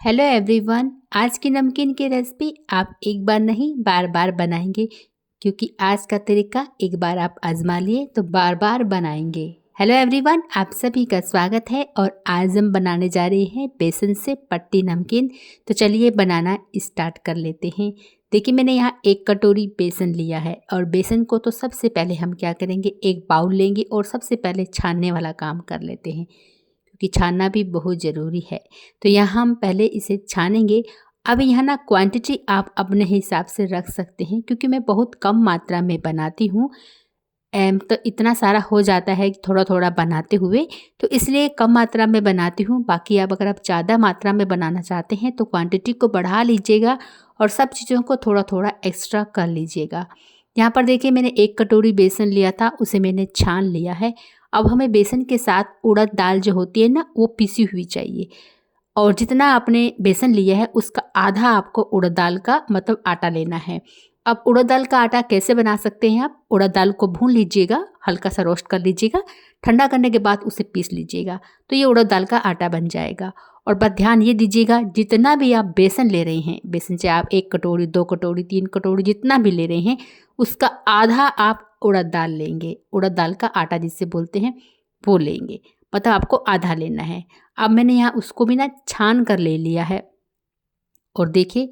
Hello everyone. आज की नमकीन की रेसिपी आप एक बार नहीं बार बार बनाएंगे, क्योंकि आज का तरीका एक बार आप आजमा लिए तो बार बार बनाएंगे। हेलो एवरीवन, आप सभी का स्वागत है और आज हम बनाने जा रहे हैं बेसन से पट्टी नमकीन। तो चलिए बनाना स्टार्ट कर लेते हैं। देखिए, मैंने यहाँ 1 कटोरी बेसन लिया है और बेसन को तो सबसे पहले हम क्या करेंगे, एक बाउल लेंगे और सबसे पहले छानने वाला काम कर लेते हैं, कि छानना भी बहुत ज़रूरी है। तो यहाँ हम पहले इसे छानेंगे। अब यहाँ ना क्वांटिटी आप अपने हिसाब से रख सकते हैं, क्योंकि मैं बहुत कम मात्रा में बनाती हूँ। तो इतना सारा हो जाता है कि थोड़ा थोड़ा बनाते हुए, तो इसलिए कम मात्रा में बनाती हूँ। बाकी अब अगर आप ज़्यादा मात्रा में बनाना चाहते हैं तो क्वांटिटी को बढ़ा लीजिएगा और सब चीज़ों को थोड़ा थोड़ा एक्स्ट्रा कर लीजिएगा। यहाँ पर देखिए, मैंने 1 कटोरी बेसन लिया था, उसे मैंने छान लिया है। अब हमें बेसन के साथ उड़द दाल जो होती है ना, वो पीसी हुई चाहिए। और जितना आपने बेसन लिया है उसका आधा आपको उड़द दाल का मतलब आटा लेना है। अब उड़द दाल का आटा कैसे बना सकते हैं आप, उड़द दाल को भून लीजिएगा, हल्का सा रोस्ट कर लीजिएगा, ठंडा करने के बाद उसे पीस लीजिएगा, तो ये उड़द दाल का आटा बन जाएगा। और बस ध्यान ये दीजिएगा, जितना भी आप बेसन ले रहे हैं, बेसन से आप 1 कटोरी 2 कटोरी 3 कटोरी जितना भी ले रहे हैं, उसका आधा आप उड़द दाल लेंगे। उड़द दाल का आटा जिसे बोलते हैं वो लेंगे, मतलब आपको आधा लेना है। अब मैंने यहाँ उसको भी ना छान कर ले लिया है और देखिए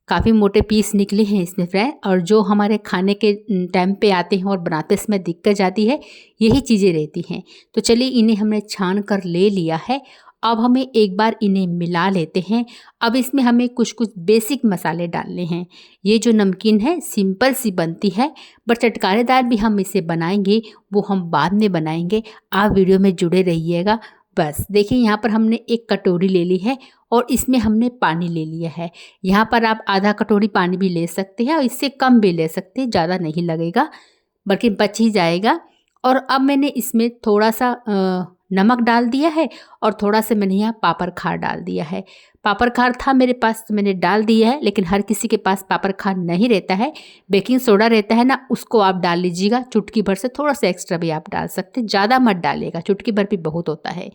काफ़ी मोटे पीस निकले हैं इसमें फ्रेंड। और जो हमारे खाने के टाइम पे आते हैं और बनाते समय दिक्कत जाती है, यही चीज़ें रहती हैं। तो चलिए, इन्हें हमने छान कर ले लिया है। अब हमें एक बार इन्हें मिला लेते हैं। अब इसमें हमें कुछ कुछ बेसिक मसाले डालने हैं। ये जो नमकीन है सिंपल सी बनती है, बट चटकारेदार भी हम इसे बनाएंगे, वो हम बाद में बनाएंगे। आप वीडियो में जुड़े रहिएगा। बस देखिए, यहाँ पर हमने 1 कटोरी ले ली है और इसमें हमने पानी ले लिया है। यहाँ पर आप आधा कटोरी पानी भी ले सकते हैं और इससे कम भी ले सकते हैं, ज़्यादा नहीं लगेगा बल्कि बच ही जाएगा। और अब मैंने इसमें थोड़ा सा नमक डाल दिया है और थोड़ा सा मैंने यहाँ पापड़ खार डाल दिया है। पापड़ खार था मेरे पास तो मैंने डाल दिया है, लेकिन हर किसी के पास पापड़ खार नहीं रहता है। बेकिंग सोडा रहता है ना, उसको आप डाल लीजिएगा, चुटकी भर से थोड़ा सा एक्स्ट्रा भी आप डाल सकते हैं, ज़्यादा मत डालिएगा, चुटकी भर भी बहुत होता है।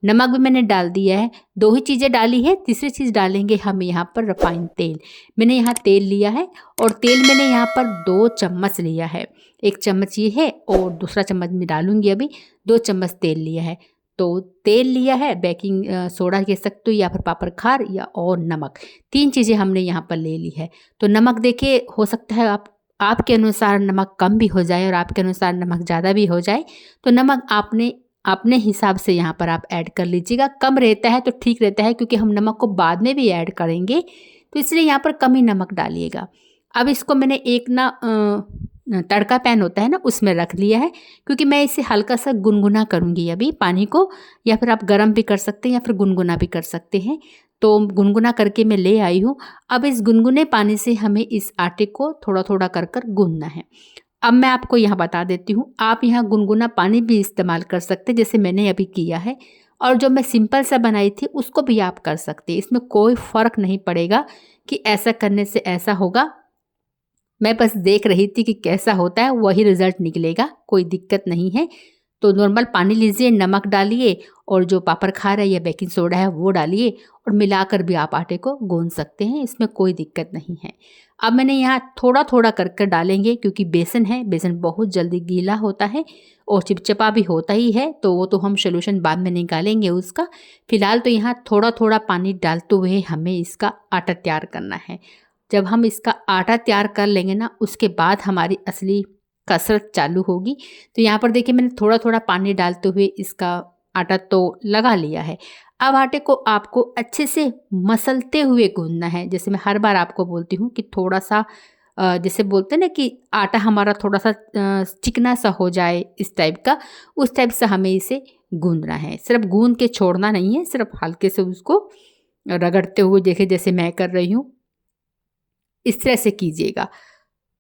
नमक भी मैंने डाल दिया है, 2 ही चीज़ें डाली है। तीसरी चीज़ डालेंगे हम यहाँ पर रिफाइंड तेल। मैंने यहाँ तेल लिया है और तेल मैंने यहाँ पर 2 चम्मच लिया है। 1 चम्मच ये है और दूसरा चम्मच मैं डालूंगी अभी। 2 चम्मच तेल लिया है। तो तेल लिया है, बेकिंग सोडा कह सकते हो या फिर पापड़ खार या और नमक, 3 चीज़ें हमने यहाँ पर ले ली है। तो नमक देखिए, हो सकता है आपके अनुसार नमक कम भी हो जाए और आपके अनुसार नमक ज़्यादा भी हो जाए, तो नमक आपने अपने हिसाब से यहाँ पर आप ऐड कर लीजिएगा। कम रहता है तो ठीक रहता है, क्योंकि हम नमक को बाद में भी ऐड करेंगे, तो इसलिए यहाँ पर कम ही नमक डालिएगा। अब इसको मैंने एक ना तड़का पैन होता है ना, उसमें रख लिया है, क्योंकि मैं इसे हल्का सा गुनगुना करूँगी अभी पानी को, या फिर आप गर्म भी कर सकते हैं या फिर गुनगुना भी कर सकते हैं। तो गुनगुना करके मैं ले आई हूँ। अब इस गुनगुने पानी से हमें इस आटे को थोड़ा थोड़ा कर कर गूंदना है। अब मैं आपको यहाँ बता देती हूँ, आप यहाँ गुनगुना पानी भी इस्तेमाल कर सकते हैं, जैसे मैंने अभी किया है। और जो मैं सिंपल सा बनाई थी उसको भी आप कर सकते हैं, इसमें कोई फ़र्क नहीं पड़ेगा कि ऐसा करने से ऐसा होगा। मैं बस देख रही थी कि कैसा होता है, वही रिज़ल्ट निकलेगा, कोई दिक्कत नहीं है। तो नॉर्मल पानी लीजिए, नमक डालिए और जो पापड़ खार है या बेकिंग सोडा है वो डालिए और मिलाकर भी आप आटे को गूंद सकते हैं, इसमें कोई दिक्कत नहीं है। अब मैंने यहाँ थोड़ा थोड़ा कर डालेंगे, क्योंकि बेसन है, बेसन बहुत जल्दी गीला होता है और चिपचिपा भी होता ही है, तो वो तो हम सोल्यूशन बाद में निकालेंगे उसका। फिलहाल तो यहाँ थोड़ा थोड़ा पानी डालते हुए हमें इसका आटा तैयार करना है। जब हम इसका आटा तैयार कर लेंगे ना, उसके बाद हमारी असली कसरत चालू होगी। तो यहाँ पर देखिए, मैंने थोड़ा थोड़ा पानी डालते हुए इसका आटा तो लगा लिया है। अब आटे को आपको अच्छे से मसलते हुए गूंदना है। जैसे मैं हर बार आपको बोलती हूँ कि थोड़ा सा जैसे बोलते हैं ना कि आटा हमारा थोड़ा सा चिकना सा हो जाए, इस टाइप का, उस टाइप से हमें इसे गूंदना है। सिर्फ गूंद के छोड़ना नहीं है, सिर्फ हल्के से उसको रगड़ते हुए, देखिए जैसे मैं कर रही हूँ, इस तरह से कीजिएगा,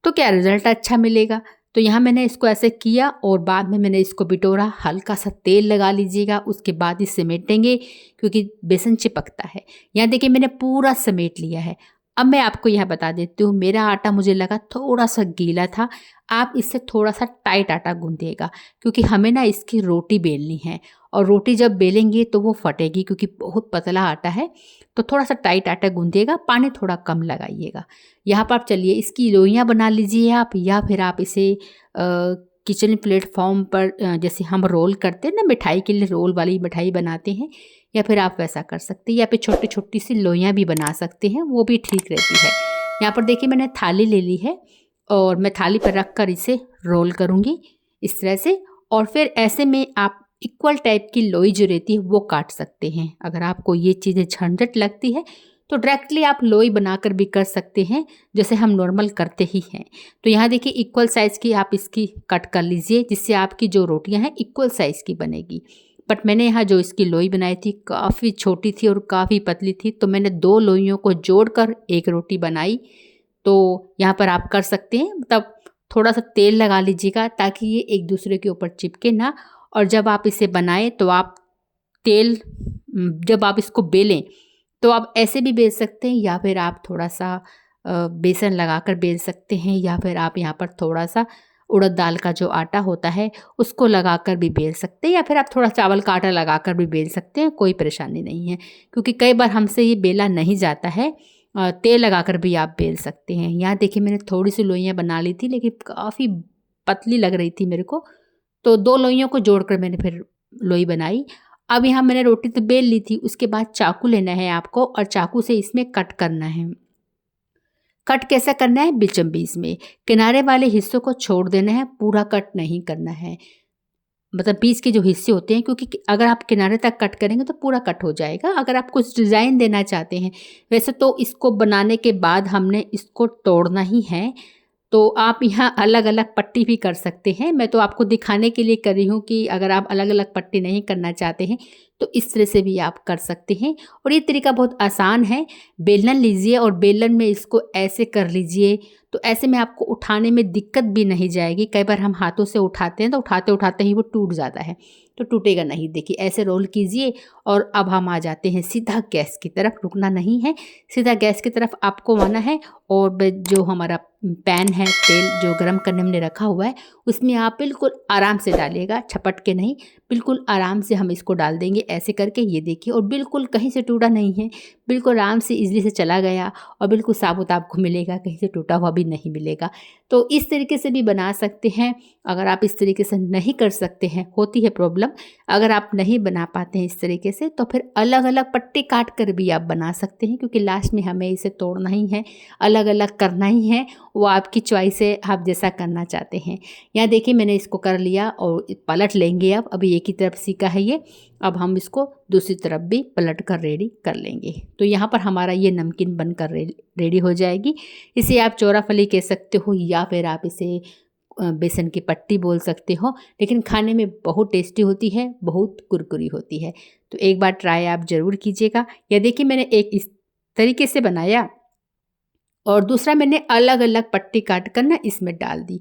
तो क्या रिजल्ट अच्छा मिलेगा। तो यहाँ मैंने इसको ऐसे किया और बाद में मैंने इसको बिटोरा, हल्का सा तेल लगा लीजिएगा, उसके बाद ही समेटेंगे, क्योंकि बेसन चिपकता है। यहाँ देखिए, मैंने पूरा समेट लिया है। अब मैं आपको यह बता देती हूँ, मेरा आटा मुझे लगा थोड़ा सा गीला था। आप इससे थोड़ा सा टाइट आटा गूंदिएगा, क्योंकि हमें ना इसकी रोटी बेलनी है, और रोटी जब बेलेंगे तो वो फटेगी, क्योंकि बहुत पतला आटा है। तो थोड़ा सा टाइट आटा गूंदिएगा, पानी थोड़ा कम लगाइएगा। यहाँ पर आप चलिए इसकी लोइयाँ बना लीजिए आप, या फिर आप इसे किचन प्लेटफॉर्म पर जैसे हम रोल करते हैं ना, मिठाई के लिए रोल वाली मिठाई बनाते हैं, या फिर आप वैसा कर सकते हैं, या फिर छोटी छोटी सी लोइयाँ भी बना सकते हैं, वो भी ठीक रहती है। यहाँ पर देखिए मैंने थाली ले ली है, और मैं थाली पर रख कर इसे रोल करूँगी इस तरह से। और फिर ऐसे में आप इक्वल टाइप की लोई जो रहती है वो काट सकते हैं। अगर आपको ये चीज़ें झंझट लगती है तो डायरेक्टली आप लोई बनाकर भी कर सकते हैं, जैसे हम नॉर्मल करते ही हैं। तो यहाँ देखिए इक्वल साइज़ की आप इसकी कट कर लीजिए, जिससे आपकी जो रोटियां हैं इक्वल साइज़ की बनेगी। बट मैंने यहाँ जो इसकी लोई बनाई थी काफ़ी छोटी थी और काफ़ी पतली थी, तो मैंने 2 लोइयों को जोड़कर एक रोटी बनाई। तो यहाँ पर आप कर सकते हैं, मतलब थोड़ा सा तेल लगा लीजिएगा ताकि ये एक दूसरे के ऊपर चिपके ना। और जब आप इसे बनाएं तो आप जब आप इसको बेलें तो आप ऐसे भी बेल सकते हैं, या फिर आप थोड़ा सा बेसन लगाकर बेल सकते हैं, या फिर आप यहाँ पर थोड़ा सा उड़द दाल का जो आटा होता है उसको लगाकर भी बेल सकते हैं, या फिर आप थोड़ा चावल का आटा लगाकर भी बेल सकते हैं, कोई परेशानी नहीं है। क्योंकि कई बार हमसे ये बेला नहीं जाता है, तेल लगाकर भी आप बेल सकते हैं। यहाँ देखिए मैंने थोड़ी सी लोइयाँ बना ली थी, लेकिन काफ़ी पतली लग रही थी मेरे को, तो 2 लोइयों को जोड़कर मैंने फिर लोई बनाई। अब यहाँ मैंने रोटी तो बेल ली थी, उसके बाद चाकू लेना है आपको, और चाकू से इसमें कट करना है। कट कैसा करना है? बीचम बीच में किनारे वाले हिस्सों को छोड़ देना है, पूरा कट नहीं करना है। मतलब बीच के जो हिस्से होते हैं, क्योंकि अगर आप किनारे तक कट करेंगे तो पूरा कट हो जाएगा। अगर आप कुछ डिज़ाइन देना चाहते हैं, वैसे तो इसको बनाने के बाद हमने इसको तोड़ना ही है, तो आप यहाँ अलग अलग पट्टी भी कर सकते हैं। मैं तो आपको दिखाने के लिए कर रही हूँ कि अगर आप अलग अलग पट्टी नहीं करना चाहते हैं तो इस तरह से भी आप कर सकते हैं। और ये तरीका बहुत आसान है। बेलन लीजिए और बेलन में इसको ऐसे कर लीजिए, तो ऐसे में आपको उठाने में दिक्कत भी नहीं जाएगी। कई बार हम हाथों से उठाते हैं तो उठाते उठाते ही वो टूट जाता है, तो टूटेगा नहीं। देखिए ऐसे रोल कीजिए, और अब हम आ जाते हैं सीधा गैस की तरफ। रुकना नहीं है, सीधा गैस की तरफ आपको आना है। और जो हमारा पैन है, तेल जो गरम करने में रखा हुआ है, उसमें आप बिल्कुल आराम से डालिएगा, झपट के नहीं, बिल्कुल आराम से हम इसको डाल देंगे ऐसे करके। ये देखिए, और बिल्कुल कहीं से टूटा नहीं है, बिल्कुल आराम से इजली से चला गया, और बिल्कुल साबुत आपको मिलेगा, कहीं से टूटा हुआ भी नहीं मिलेगा। तो इस तरीके से भी बना सकते हैं। अगर आप इस तरीके से नहीं कर सकते हैं, होती है प्रॉब्लम, अगर आप नहीं बना पाते हैं इस तरीके से, तो फिर अलग अलग पट्टी काट कर भी आप बना सकते हैं, क्योंकि लास्ट में हमें इसे तोड़ना ही है, अलग अलग करना ही है। वो आपकी चॉइस है, आप जैसा करना चाहते हैं। यहाँ देखिए मैंने इसको कर लिया, और पलट लेंगे। अब अभी एक ही तरफ सीखा है ये, अब हम इसको दूसरी तरफ भी पलट कर रेडी कर लेंगे। तो यहाँ पर हमारा ये नमकीन बनकर रेडी हो जाएगी। इसे आप चौराफली कह सकते हो, या फिर आप इसे बेसन की पट्टी बोल सकते हो, लेकिन खाने में बहुत टेस्टी होती है, बहुत कुरकुरी होती है। तो एक बार ट्राई आप ज़रूर कीजिएगा। यह देखिए मैंने एक इस तरीके से बनाया, और दूसरा मैंने अलग अलग पट्टी काट कर ना इसमें डाल दी।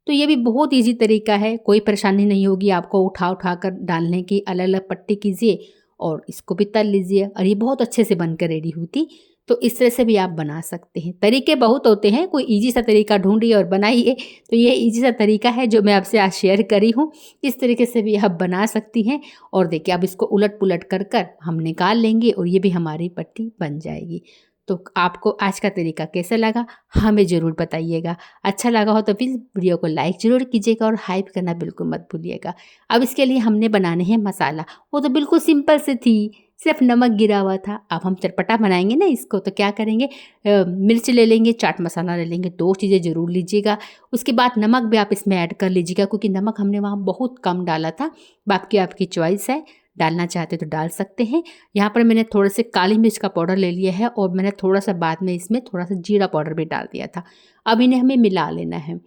तो ये भी बहुत इजी तरीका है, कोई परेशानी नहीं होगी आपको उठा उठा कर डालने की। अलग अलग पट्टी कीजिए और इसको भी तल लीजिए, और ये बहुत अच्छे से बनकर रेडी हुई। तो इस तरह से भी आप बना सकते हैं। तरीके बहुत होते हैं, कोई इजी सा तरीका ढूंढिए और बनाइए। तो ये इजी सा तरीका है जो मैं आपसे आज शेयर करी हूँ। इस तरीके से भी आप बना सकती हैं। और देखिए अब इसको उलट पुलट कर कर हम निकाल लेंगे, और ये भी हमारी पट्टी बन जाएगी। तो आपको आज का तरीका कैसा लगा हमें ज़रूर बताइएगा। अच्छा लगा हो तो प्लीज़ वीडियो को लाइक ज़रूर कीजिएगा, और हाइप करना बिल्कुल मत भूलिएगा। अब इसके लिए हमने बनाने हैं मसाला। वो तो बिल्कुल सिंपल से थी, सिर्फ नमक गिरा हुआ था। अब हम चटपटा बनाएंगे ना इसको, तो क्या करेंगे, मिर्च ले लेंगे, चाट मसाला ले लेंगे, 2 चीज़ें ज़रूर लीजिएगा। उसके बाद नमक भी आप इसमें ऐड कर लीजिएगा, क्योंकि नमक हमने वहाँ बहुत कम डाला था। बाकी आपकी चॉइस है, डालना चाहते तो डाल सकते हैं। यहाँ पर मैंने थोड़े से काली मिर्च का पाउडर ले लिया है, और मैंने थोड़ा सा बाद में इसमें थोड़ा सा जीरा पाउडर भी डाल दिया था। अब इन्हें हमें मिला लेना है।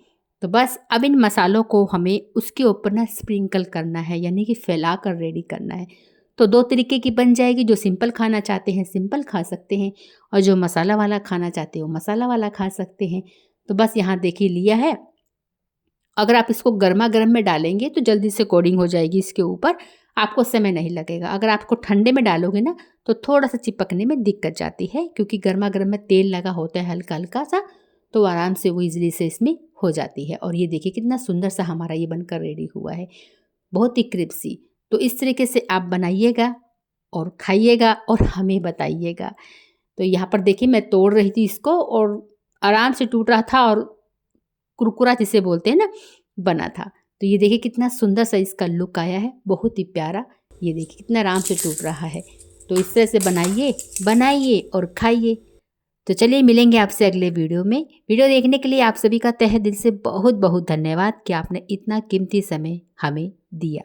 तो बस अब इन मसालों को हमें उसके ऊपर ना स्प्रिंकल करना है, यानी कि फैला कर रेडी करना है। तो 2 तरीके की बन जाएगी। जो सिंपल खाना चाहते हैं सिंपल खा सकते हैं, और जो मसाला वाला खाना चाहते हो मसाला वाला खा सकते हैं। तो बस यहाँ देखिए लिया है। अगर आप इसको गर्मा गर्म में डालेंगे तो जल्दी से कोटिंग हो जाएगी इसके ऊपर। आपको समय नहीं लगेगा। अगर आपको ठंडे में डालोगे ना तो थोड़ा सा चिपकने में दिक्कत जाती है, क्योंकि गर्मा गर्म में तेल लगा होता है हल्का हल्का सा, तो आराम से वो ईजिली से इसमें हो जाती है। और ये देखिए कितना सुंदर सा हमारा ये बनकर रेडी हुआ है, बहुत ही क्रिस्पी। तो इस तरीके से आप बनाइएगा और खाइएगा और हमें बताइएगा। तो यहाँ पर देखिए मैं तोड़ रही थी इसको और आराम से टूट रहा था और कुरकुरा जिसे बोलते हैं ना, बना था। तो ये देखिए कितना सुंदर सा इसका लुक आया है, बहुत ही प्यारा। ये देखिए कितना आराम से टूट रहा है। तो इस तरह से बनाइए और खाइए। तो चलिए मिलेंगे आपसे अगले वीडियो में। वीडियो देखने के लिए आप सभी का तहे दिल से बहुत बहुत धन्यवाद कि आपने इतना कीमती समय हमें दिया।